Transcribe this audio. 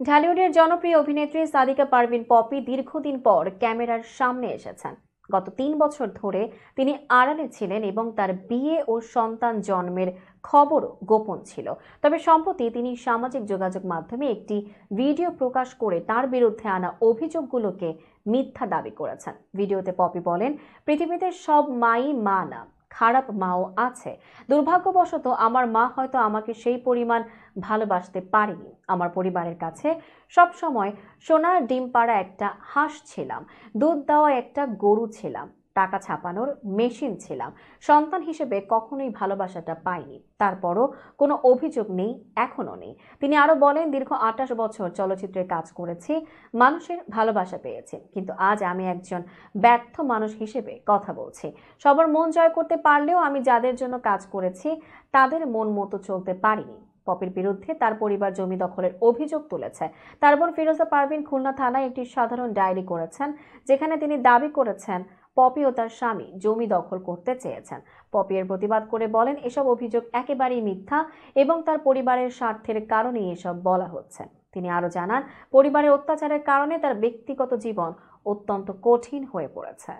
ঢালিউডের জনপ্রিয় অভিনেত্রী সাদিকা পারভিন পপি দীর্ঘদিন পর ক্যামেরার সামনে এসেছেন। গত ৩ বছর ধরে তিনি আড়ালে ছিলেন এবং তার বিয়ে ও সন্তান জন্মের খবরও গোপন ছিল। তবে সম্প্রতি তিনি সামাজিক যোগাযোগ মাধ্যমে একটি ভিডিও প্রকাশ করে তার বিরুদ্ধে আনা অভিযোগগুলোকে মিথ্যা দাবি করেছেন। ভিডিওতে পপি বলেন, পৃথিবীতে সব মাই মা না, খারাপ মাও আছে। দুর্ভাগ্যবশত আমার মা হয়তো আমাকে সেই পরিমাণ ভালোবাসতে পারেনি। আমার পরিবারের কাছে সবসময় সোনার ডিম পাড়া একটা হাঁস ছিলাম, দুধ দেওয়া একটা গরু ছিলাম, টাকা ছাপানোর মেশিন ছিলাম। সন্তান হিসেবে কখনোই ভালোবাসাটা পাইনি। তারপরও কোনো অভিযোগ নেই, এখনো নেই। তিনি আরো বলেন, দীর্ঘ ২৮ বছর চলচ্চিত্রে কাজ করেছি, মানুষের ভালোবাসা পেয়েছি, কিন্তু আজ আমি একজন ব্যর্থ মানুষ হিসেবে কথা বলছি। সবার মন জয় করতে পারলেও আমি যাদের জন্য কাজ করেছি তাদের মন মতো চলতে পারিনি। পপির বিরুদ্ধে তার পরিবার জমি দখলের অভিযোগ তুলেছে। তার বোন ফিরোজা পারভিন খুলনা থানায় একটি সাধারণ ডায়েরি করেছেন, যেখানে তিনি দাবি করেছেন পপি ও তার স্বামী জমি দখল করতে চেয়েছেন। পপি এর প্রতিবাদ করে বলেন, এসব অভিযোগ একেবারেই মিথ্যা এবং তার পরিবারের স্বার্থের কারণেই এসব বলা হচ্ছে। তিনি আরো জানান, পরিবারের অত্যাচারের কারণে তার ব্যক্তিগত জীবন অত্যন্ত কঠিন হয়ে পড়েছে।